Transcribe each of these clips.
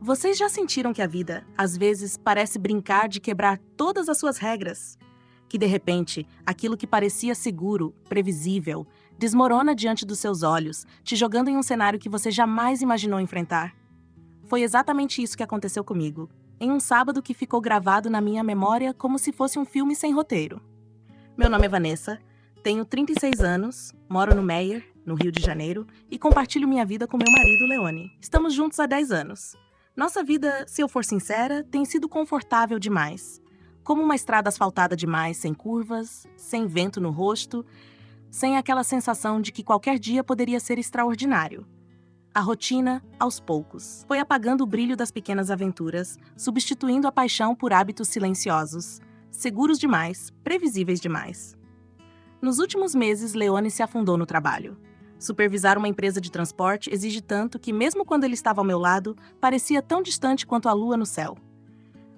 Vocês já sentiram que a vida, às vezes, parece brincar de quebrar todas as suas regras? Que, de repente, aquilo que parecia seguro, previsível, desmorona diante dos seus olhos, te jogando em um cenário que você jamais imaginou enfrentar? Foi exatamente isso que aconteceu comigo, em um sábado que ficou gravado na minha memória como se fosse um filme sem roteiro. Meu nome é Vanessa, tenho 36 anos, moro no Meier, no Rio de Janeiro, e compartilho minha vida com meu marido, Leone. Estamos juntos há 10 anos. Nossa vida, se eu for sincera, tem sido confortável demais. Como uma estrada asfaltada demais, sem curvas, sem vento no rosto, sem aquela sensação de que qualquer dia poderia ser extraordinário. A rotina, aos poucos, foi apagando o brilho das pequenas aventuras, substituindo a paixão por hábitos silenciosos, seguros demais, previsíveis demais. Nos últimos meses, Leone se afundou no trabalho. Supervisar uma empresa de transporte exige tanto que, mesmo quando ele estava ao meu lado, parecia tão distante quanto a lua no céu.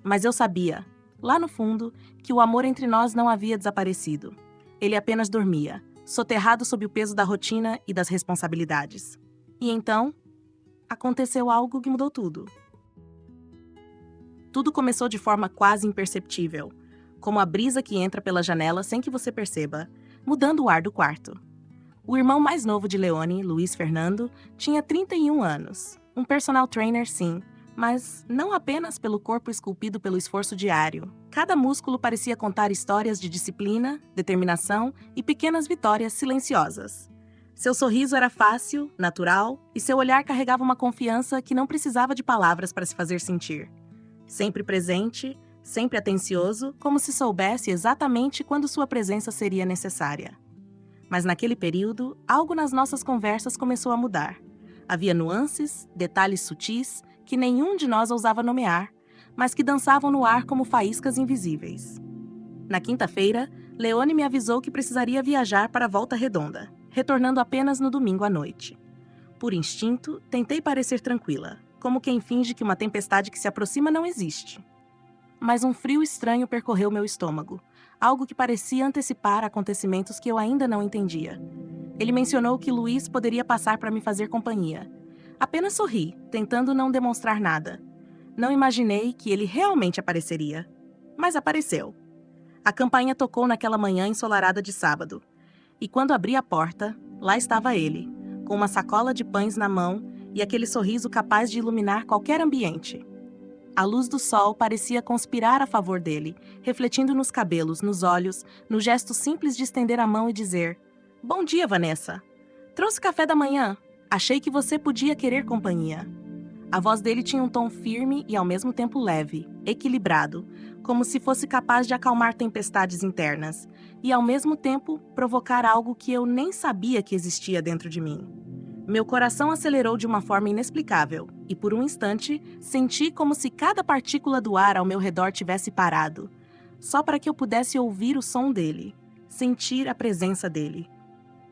Mas eu sabia, lá no fundo, que o amor entre nós não havia desaparecido. Ele apenas dormia, soterrado sob o peso da rotina e das responsabilidades. E então, aconteceu algo que mudou tudo. Tudo começou de forma quase imperceptível, como a brisa que entra pela janela sem que você perceba, mudando o ar do quarto. O irmão mais novo de Leone, Luiz Fernando, tinha 31 anos. Um personal trainer, sim, mas não apenas pelo corpo esculpido pelo esforço diário. Cada músculo parecia contar histórias de disciplina, determinação e pequenas vitórias silenciosas. Seu sorriso era fácil, natural, e seu olhar carregava uma confiança que não precisava de palavras para se fazer sentir. Sempre presente, sempre atencioso, como se soubesse exatamente quando sua presença seria necessária. Mas naquele período, algo nas nossas conversas começou a mudar. Havia nuances, detalhes sutis, que nenhum de nós ousava nomear, mas que dançavam no ar como faíscas invisíveis. Na quinta-feira, Leone me avisou que precisaria viajar para Volta Redonda, retornando apenas no domingo à noite. Por instinto, tentei parecer tranquila, como quem finge que uma tempestade que se aproxima não existe. Mas um frio estranho percorreu meu estômago, algo que parecia antecipar acontecimentos que eu ainda não entendia. Ele mencionou que Luiz poderia passar para me fazer companhia. Apenas sorri, tentando não demonstrar nada. Não imaginei que ele realmente apareceria. Mas apareceu. A campainha tocou naquela manhã ensolarada de sábado. E quando abri a porta, lá estava ele, com uma sacola de pães na mão e aquele sorriso capaz de iluminar qualquer ambiente. A luz do sol parecia conspirar a favor dele, refletindo nos cabelos, nos olhos, no gesto simples de estender a mão e dizer: "Bom dia, Vanessa. Trouxe café da manhã. Achei que você podia querer companhia." A voz dele tinha um tom firme e ao mesmo tempo leve, equilibrado, como se fosse capaz de acalmar tempestades internas e ao mesmo tempo provocar algo que eu nem sabia que existia dentro de mim. Meu coração acelerou de uma forma inexplicável e, por um instante, senti como se cada partícula do ar ao meu redor tivesse parado, só para que eu pudesse ouvir o som dele, sentir a presença dele.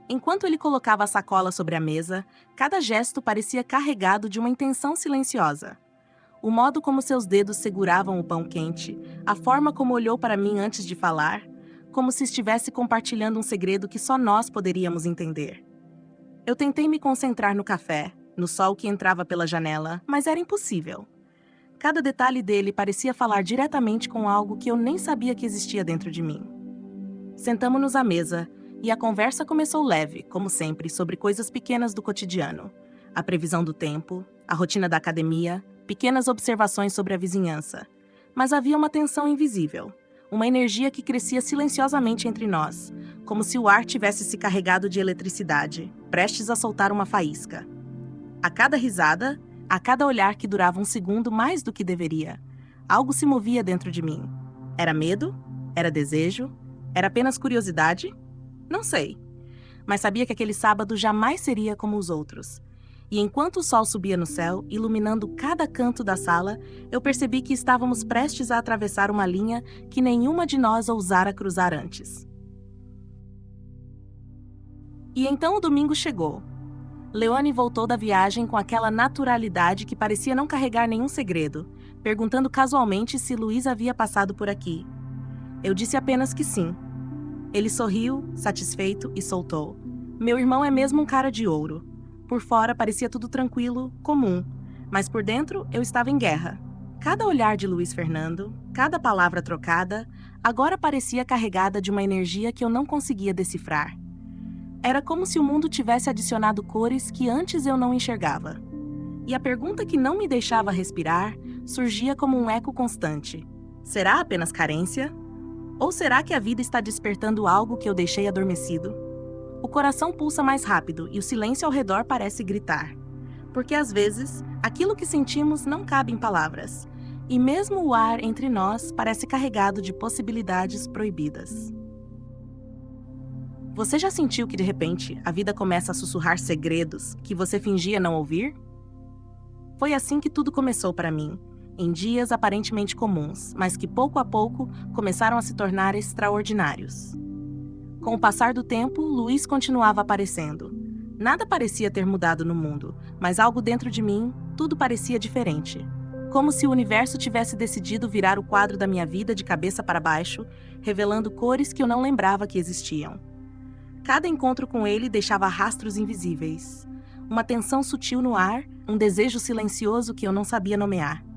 Enquanto ele colocava a sacola sobre a mesa, cada gesto parecia carregado de uma intenção silenciosa. O modo como seus dedos seguravam o pão quente, a forma como olhou para mim antes de falar, como se estivesse compartilhando um segredo que só nós poderíamos entender. Eu tentei me concentrar no café, no sol que entrava pela janela, mas era impossível. Cada detalhe dele parecia falar diretamente com algo que eu nem sabia que existia dentro de mim. Sentamo-nos à mesa, e a conversa começou leve, como sempre, sobre coisas pequenas do cotidiano. A previsão do tempo, a rotina da academia, pequenas observações sobre a vizinhança. Mas havia uma tensão invisível, uma energia que crescia silenciosamente entre nós, como se o ar tivesse se carregado de eletricidade, prestes a soltar uma faísca. A cada risada, a cada olhar que durava um segundo mais do que deveria, algo se movia dentro de mim. Era medo? Era desejo? Era apenas curiosidade? Não sei. Mas sabia que aquele sábado jamais seria como os outros. E enquanto o sol subia no céu, iluminando cada canto da sala, eu percebi que estávamos prestes a atravessar uma linha que nenhuma de nós ousara cruzar antes. E então o domingo chegou. Leone voltou da viagem com aquela naturalidade que parecia não carregar nenhum segredo, perguntando casualmente se Luiz havia passado por aqui. Eu disse apenas que sim. Ele sorriu, satisfeito, e soltou: "Meu irmão é mesmo um cara de ouro." Por fora parecia tudo tranquilo, comum, Mas por dentro eu estava em guerra. Cada olhar de Luiz Fernando, cada palavra trocada, agora parecia carregada de uma energia que eu não conseguia decifrar. Era como se o mundo tivesse adicionado cores que antes eu não enxergava. E a pergunta que não me deixava respirar surgia como um eco constante. Será apenas carência? Ou será que a vida está despertando algo que eu deixei adormecido? O coração pulsa mais rápido e o silêncio ao redor parece gritar. Porque às vezes, aquilo que sentimos não cabe em palavras. E mesmo o ar entre nós parece carregado de possibilidades proibidas. Você já sentiu que de repente a vida começa a sussurrar segredos que você fingia não ouvir? Foi assim que tudo começou para mim, em dias aparentemente comuns, mas que pouco a pouco começaram a se tornar extraordinários. Com o passar do tempo, Luiz continuava aparecendo. Nada parecia ter mudado no mundo, mas algo dentro de mim, tudo parecia diferente. Como se o universo tivesse decidido virar o quadro da minha vida de cabeça para baixo, revelando cores que eu não lembrava que existiam. Cada encontro com ele deixava rastros invisíveis. Uma tensão sutil no ar, um desejo silencioso que eu não sabia nomear.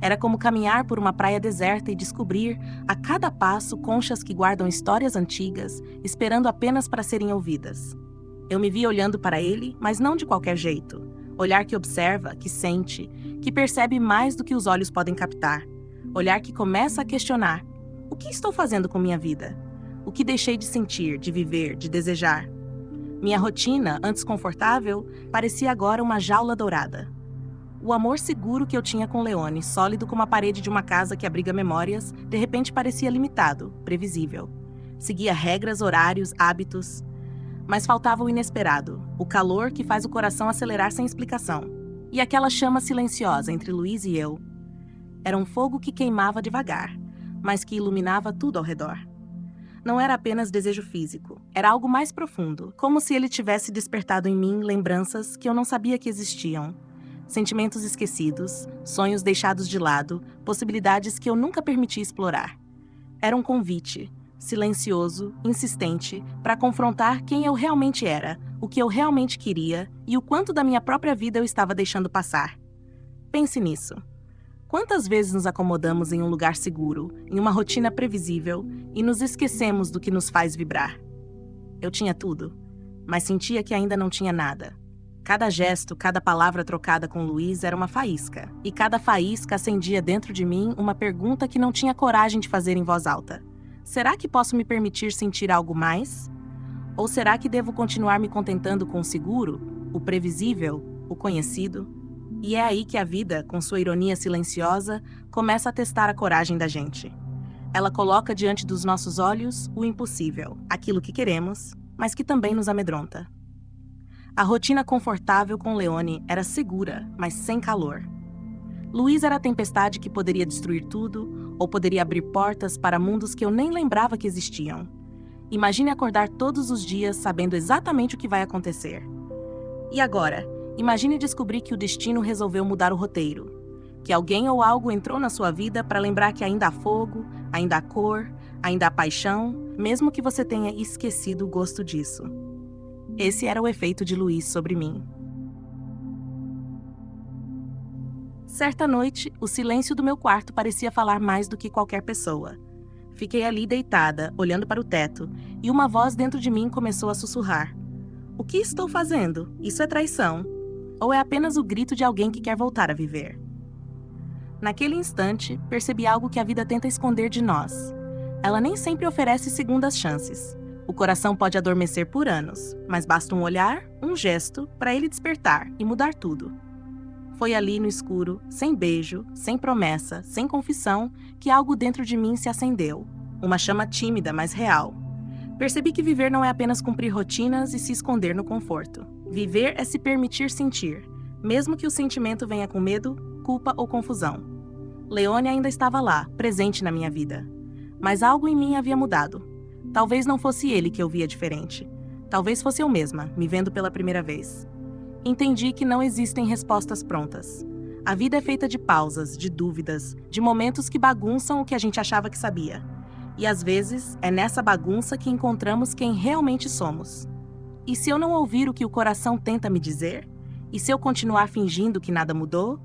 Era como caminhar por uma praia deserta e descobrir, a cada passo, conchas que guardam histórias antigas, esperando apenas para serem ouvidas. Eu me via olhando para ele, mas não de qualquer jeito. Olhar que observa, que sente, que percebe mais do que os olhos podem captar. Olhar que começa a questionar: o que estou fazendo com minha vida? O que deixei de sentir, de viver, de desejar? Minha rotina, antes confortável, parecia agora uma jaula dourada. O amor seguro que eu tinha com Leone, sólido como a parede de uma casa que abriga memórias, de repente parecia limitado, previsível. Seguia regras, horários, hábitos. Mas faltava o inesperado, o calor que faz o coração acelerar sem explicação. E aquela chama silenciosa entre Luiz e eu. Era um fogo que queimava devagar, mas que iluminava tudo ao redor. Não era apenas desejo físico, era algo mais profundo, como se ele tivesse despertado em mim lembranças que eu não sabia que existiam. Sentimentos esquecidos, sonhos deixados de lado, possibilidades que eu nunca permiti explorar. Era um convite, silencioso, insistente, para confrontar quem eu realmente era, o que eu realmente queria e o quanto da minha própria vida eu estava deixando passar. Pense nisso. Quantas vezes nos acomodamos em um lugar seguro, em uma rotina previsível, e nos esquecemos do que nos faz vibrar? Eu tinha tudo, mas sentia que ainda não tinha nada. Cada gesto, cada palavra trocada com Luiz era uma faísca, e cada faísca acendia dentro de mim uma pergunta que não tinha coragem de fazer em voz alta. Será que posso me permitir sentir algo mais? Ou será que devo continuar me contentando com o seguro, o previsível, o conhecido? E é aí que a vida, com sua ironia silenciosa, começa a testar a coragem da gente. Ela coloca diante dos nossos olhos o impossível, aquilo que queremos, mas que também nos amedronta. A rotina confortável com Leone era segura, mas sem calor. Luiz era a tempestade que poderia destruir tudo, ou poderia abrir portas para mundos que eu nem lembrava que existiam. Imagine acordar todos os dias sabendo exatamente o que vai acontecer. E agora? Imagine descobrir que o destino resolveu mudar o roteiro. Que alguém ou algo entrou na sua vida para lembrar que ainda há fogo, ainda há cor, ainda há paixão, mesmo que você tenha esquecido o gosto disso. Esse era o efeito de Luiz sobre mim. Certa noite, o silêncio do meu quarto parecia falar mais do que qualquer pessoa. Fiquei ali deitada, olhando para o teto, e uma voz dentro de mim começou a sussurrar. O que estou fazendo? Isso é traição. Ou é apenas o grito de alguém que quer voltar a viver? Naquele instante, percebi algo que a vida tenta esconder de nós. Ela nem sempre oferece segundas chances. O coração pode adormecer por anos, mas basta um olhar, um gesto, para ele despertar e mudar tudo. Foi ali no escuro, sem beijo, sem promessa, sem confissão, que algo dentro de mim se acendeu. Uma chama tímida, mas real. Percebi que viver não é apenas cumprir rotinas e se esconder no conforto. Viver é se permitir sentir, mesmo que o sentimento venha com medo, culpa ou confusão. Leone ainda estava lá, presente na minha vida. Mas algo em mim havia mudado. Talvez não fosse ele que eu via diferente. Talvez fosse eu mesma, me vendo pela primeira vez. Entendi que não existem respostas prontas. A vida é feita de pausas, de dúvidas, de momentos que bagunçam o que a gente achava que sabia. E às vezes, é nessa bagunça que encontramos quem realmente somos. E se eu não ouvir o que o coração tenta me dizer? E se eu continuar fingindo que nada mudou,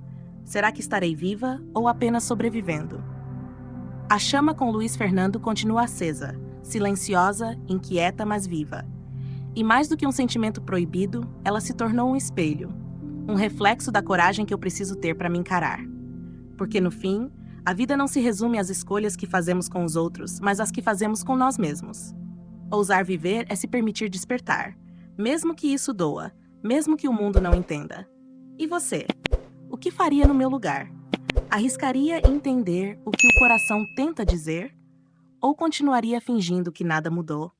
será que estarei viva ou apenas sobrevivendo? A chama com Luiz Fernando continua acesa, silenciosa, inquieta, mas viva. E mais do que um sentimento proibido, ela se tornou um espelho, um reflexo da coragem que eu preciso ter para me encarar. Porque no fim, a vida não se resume às escolhas que fazemos com os outros, mas às que fazemos com nós mesmos. Ousar viver é se permitir despertar, mesmo que isso doa, mesmo que o mundo não entenda. E você? O que faria no meu lugar? Arriscaria entender o que o coração tenta dizer? Ou continuaria fingindo que nada mudou?